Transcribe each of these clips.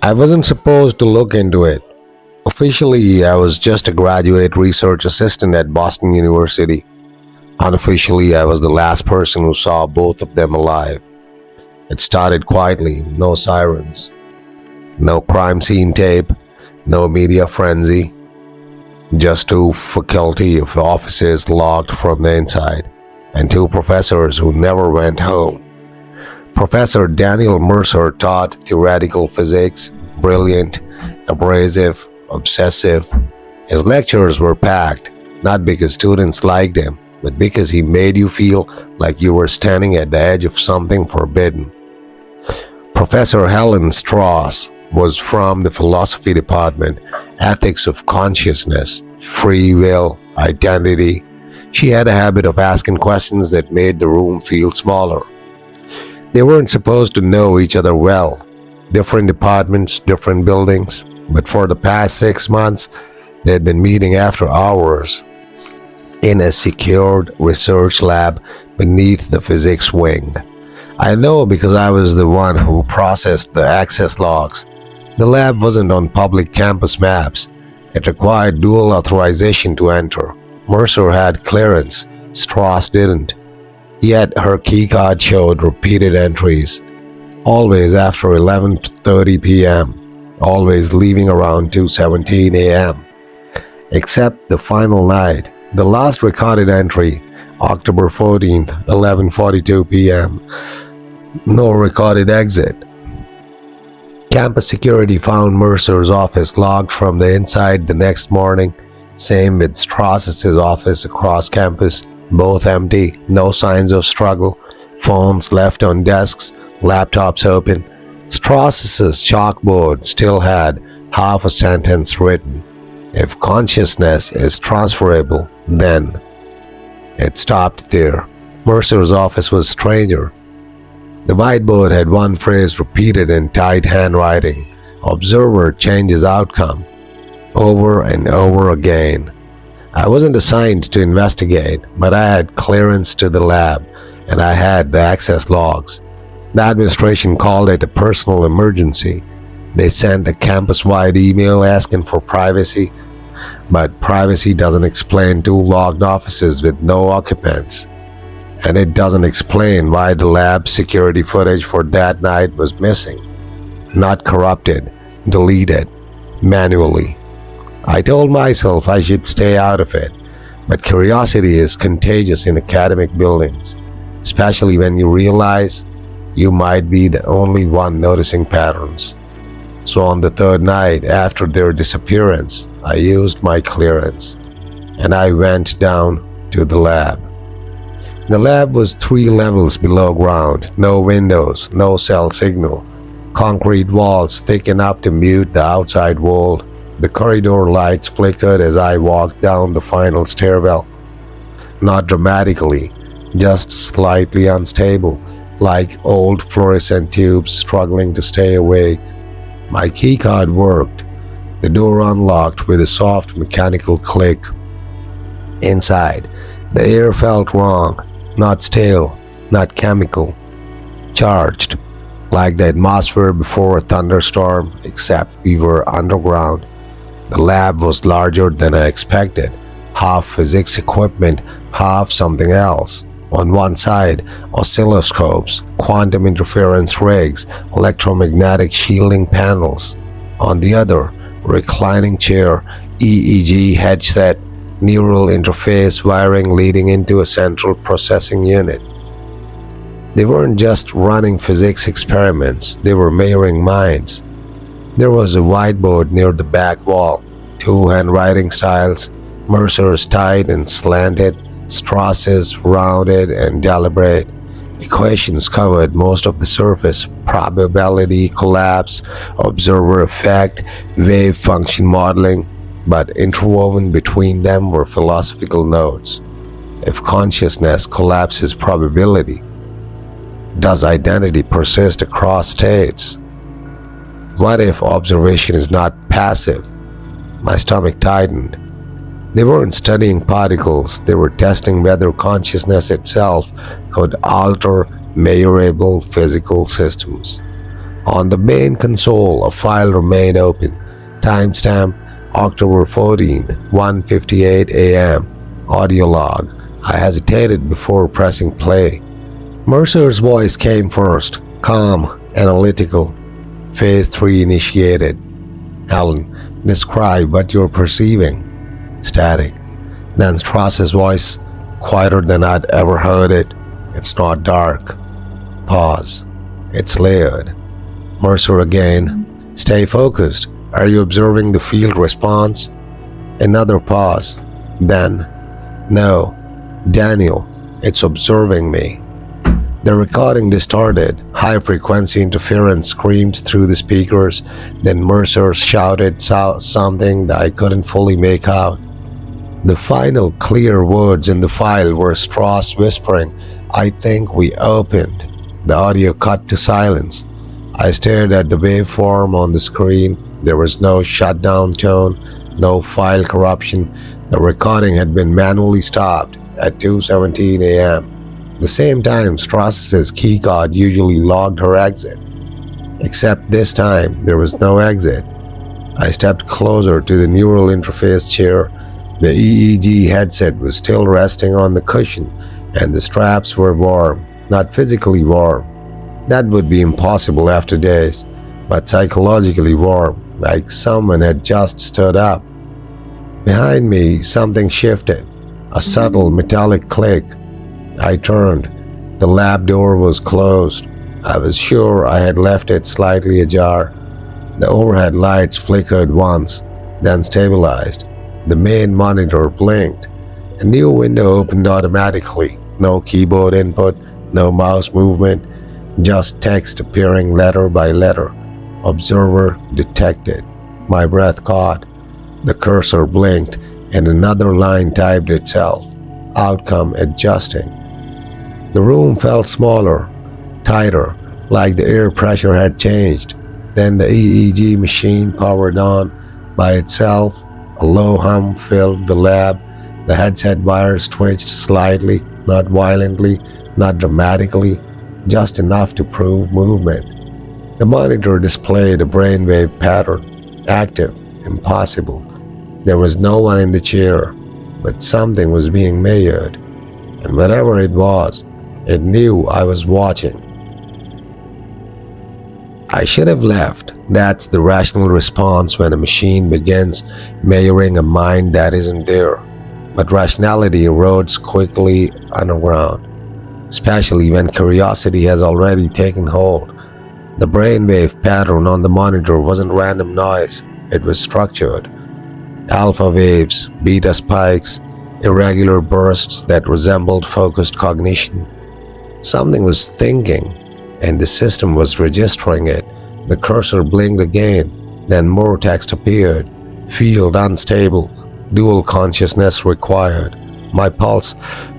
I wasn't supposed to look into it. Officially, I was just a graduate research assistant at Boston University. Unofficially, I was the last person who saw both of them alive. It started quietly, no sirens, no crime scene tape, no media frenzy, just two faculty of offices locked from the inside, and two professors who never went home. Professor Daniel Mercer taught theoretical physics, brilliant, abrasive, obsessive. His lectures were packed, not because students liked him, but because he made you feel like you were standing at the edge of something forbidden. Professor Helen Strauss was from the philosophy department, ethics of consciousness, free will, identity. She had a habit of asking questions that made the room feel smaller. They weren't supposed to know each other well. Different departments, different buildings. But for the past 6 months, they had been meeting after hours in a secured research lab beneath the physics wing. I know because I was the one who processed the access logs. The lab wasn't on public campus maps. It required dual authorization to enter. Mercer had clearance, Strauss didn't. Yet her keycard showed repeated entries, always after 11:30 p.m., always leaving around 2:17 a.m. Except the final night, the last recorded entry, October 14th, 11:42 p.m. No recorded exit. Campus security found Mercer's office locked from the inside the next morning. Same with Strauss's office across campus, both empty, no signs of struggle, phones left on desks, laptops open. Strauss's chalkboard still had half a sentence written. If consciousness is transferable, then. It stopped there. Mercer's office was stranger. The whiteboard had one phrase repeated in tight handwriting. Observer changes outcome. Over and over again. I wasn't assigned to investigate, but I had clearance to the lab, and I had the access logs. The administration called it a personal emergency. They sent a campus-wide email asking for privacy, but privacy doesn't explain two locked offices with no occupants. And it doesn't explain why the lab security footage for that night was missing. Not corrupted, deleted, manually. I told myself I should stay out of it, but curiosity is contagious in academic buildings, especially when you realize you might be the only one noticing patterns. So on the third night after their disappearance, I used my clearance, and I went down to the lab. The lab was 3 levels below ground, no windows, no cell signal, concrete walls thick enough to mute the outside world. The corridor lights flickered as I walked down the final stairwell. Not dramatically, just slightly unstable, like old fluorescent tubes struggling to stay awake. My keycard worked. The door unlocked with a soft mechanical click. Inside, the air felt wrong, not stale, not chemical, charged, like the atmosphere before a thunderstorm, except we were underground. The lab was larger than I expected, half physics equipment, half something else. On one side, oscilloscopes, quantum interference rigs, electromagnetic shielding panels. On the other, reclining chair, EEG headset, neural interface wiring leading into a central processing unit. They weren't just running physics experiments, they were measuring minds. There was a whiteboard near the back wall, 2 handwriting styles, Mercer's tight and slanted, Strauss's rounded and deliberate. Equations covered most of the surface: probability, collapse, observer effect, wave function modeling, but interwoven between them were philosophical notes. If consciousness collapses probability, does identity persist across states? What if observation is not passive? My stomach tightened. They weren't studying particles, they were testing whether consciousness itself could alter measurable physical systems. On the main console, a file remained open. Timestamp October 14, 1:58 a.m. Audio log. I hesitated before pressing play. Mercer's voice came first, calm, analytical. Phase 3 initiated. Alan, describe what you're perceiving. Static. Then Strauss's voice, quieter than I'd ever heard it. It's not dark. Pause. It's layered. Mercer again. Stay focused. Are you observing the field response? Another pause. Then, no. Daniel, it's observing me. The recording distorted. High-frequency interference screamed through the speakers. Then Mercer shouted something that I couldn't fully make out. The final clear words in the file were Strauss whispering, "I think we opened." The audio cut to silence. I stared at the waveform on the screen. There was no shutdown tone, no file corruption. The recording had been manually stopped at 2:17 a.m. The same time Strauss's keycard usually logged her exit. Except this time, there was no exit. I stepped closer to the neural interface chair. The EEG headset was still resting on the cushion, and the straps were warm, not physically warm. That would be impossible after days, but psychologically warm, like someone had just stood up. Behind me, something shifted, a subtle metallic click. I turned. The lab door was closed. I was sure I had left it slightly ajar. The overhead lights flickered once, then stabilized. The main monitor blinked. A new window opened automatically. No keyboard input, no mouse movement, just text appearing letter by letter. Observer detected. My breath caught. The cursor blinked, and another line typed itself. Outcome adjusting. The room felt smaller, tighter, like the air pressure had changed. Then the EEG machine powered on by itself. A low hum filled the lab. The headset wires twitched slightly, not violently, not dramatically, just enough to prove movement. The monitor displayed a brainwave pattern, active, impossible. There was no one in the chair, but something was being measured, and whatever it was, it knew I was watching. I should have left. That's the rational response when a machine begins measuring a mind that isn't there. But rationality erodes quickly underground, especially when curiosity has already taken hold. The brainwave pattern on the monitor wasn't random noise, it was structured. Alpha waves, beta spikes, irregular bursts that resembled focused cognition. Something was thinking, and the system was registering it. The cursor blinked again, then more text appeared. Field unstable, dual consciousness required. My pulse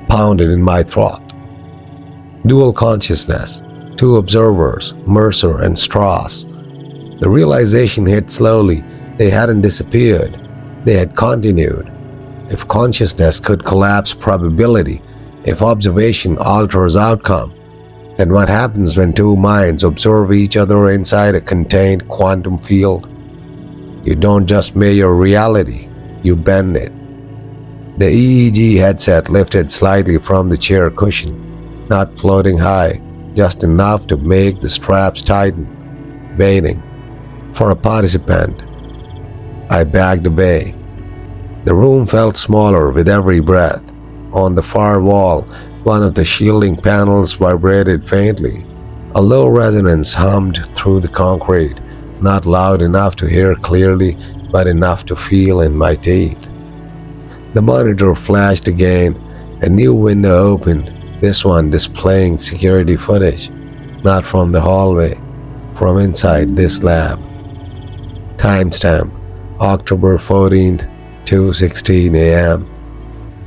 pounded in my throat. Dual consciousness, two observers, Mercer and Strauss. The realization hit slowly. They hadn't disappeared. They had continued. If consciousness could collapse probability, if observation alters outcome, then what happens when two minds observe each other inside a contained quantum field? You don't just measure reality, you bend it. The EEG headset lifted slightly from the chair cushion, not floating high, just enough to make the straps tighten, waiting for a participant. I backed away. The room felt smaller with every breath. On the far wall, one of the shielding panels vibrated faintly. A low resonance hummed through the concrete, not loud enough to hear clearly, but enough to feel in my teeth. The monitor flashed again. A new window opened, this one displaying security footage, not from the hallway, from inside this lab. Timestamp, October 14th, 2:16 a.m.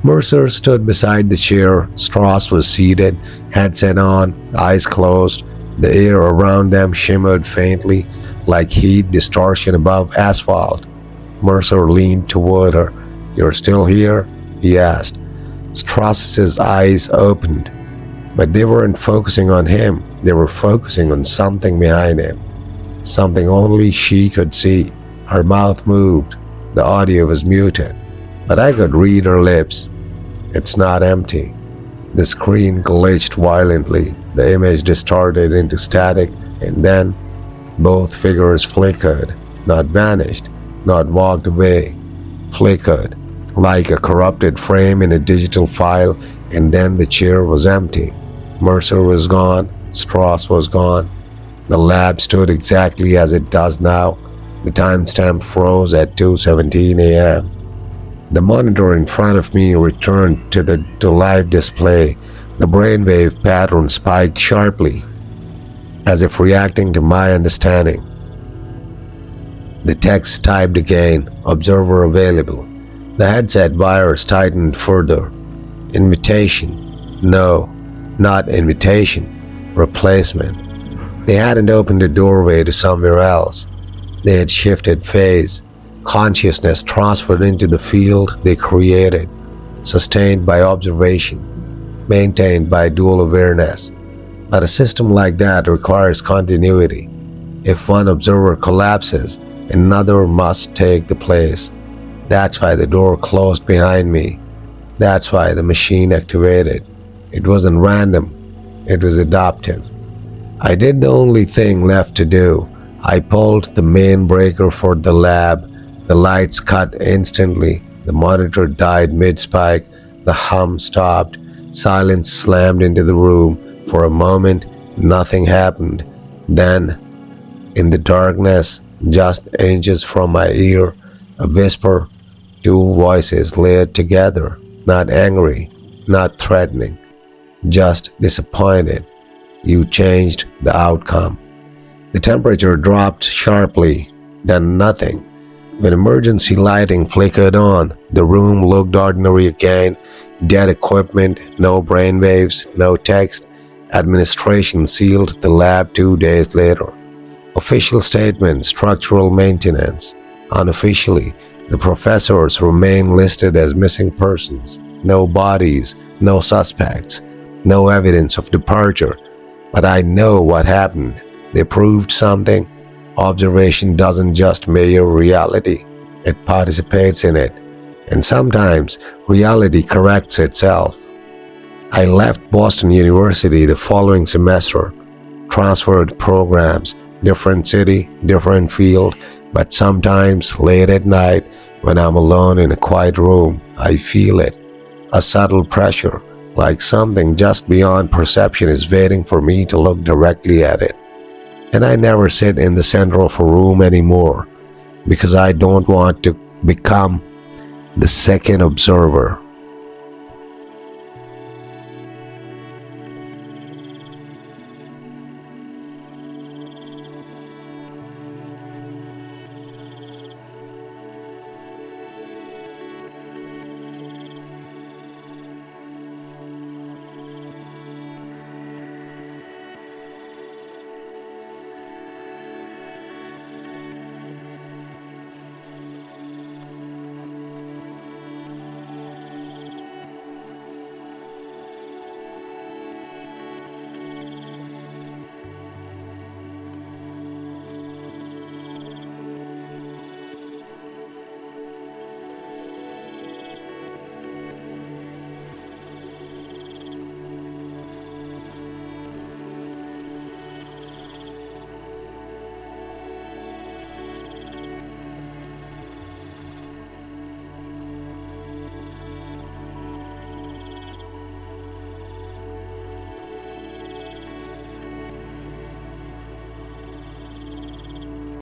Mercer stood beside the chair. Strauss was seated, headset on, eyes closed. The air around them shimmered faintly, like heat distortion above asphalt. Mercer leaned toward her. "You're still here?" he asked. Strauss's eyes opened, but they weren't focusing on him. They were focusing on something behind him. something only she could see. Her mouth moved, the audio was muted, but I could read her lips. It's not empty. The screen glitched violently, the image distorted into static, and then both figures flickered, not vanished, not walked away, flickered, like a corrupted frame in a digital file, and then the chair was empty. Mercer was gone, Strauss was gone. The lab stood exactly as it does now. The timestamp froze at 2:17 a.m. The monitor in front of me returned to the live display. The brainwave pattern spiked sharply, as if reacting to my understanding. The text typed again, observer available. The headset wires tightened further. Invitation. No, not invitation. Replacement. They hadn't opened a doorway to somewhere else. They had shifted phase. Consciousness transferred into the field they created, sustained by observation, maintained by dual awareness. But a system like that requires continuity. If one observer collapses, another must take the place. That's why the door closed behind me. That's why the machine activated. It wasn't random, it was adaptive. I did the only thing left to do. I pulled the main breaker for the lab. The lights cut instantly. The monitor died mid-spike. The hum stopped. Silence slammed into the room. For a moment, nothing happened. Then, in the darkness, just inches from my ear, a whisper, two voices layered together, not angry, not threatening, just disappointed. You changed the outcome. The temperature dropped sharply, then nothing. When emergency lighting flickered on, the room looked ordinary again. Dead equipment, no brainwaves, no text. Administration sealed the lab 2 days later. Official statement, structural maintenance. Unofficially, the professors remain listed as missing persons. No bodies, no suspects, no evidence of departure. But I know what happened. They proved something. Observation doesn't just measure reality, it participates in it. And sometimes reality corrects itself. I left Boston University the following semester, transferred programs, different city, different field, but sometimes late at night when I'm alone in a quiet room, I feel it. A subtle pressure, like something just beyond perception is waiting for me to look directly at it. And I never sit in the center of a room anymore because I don't want to become the second observer.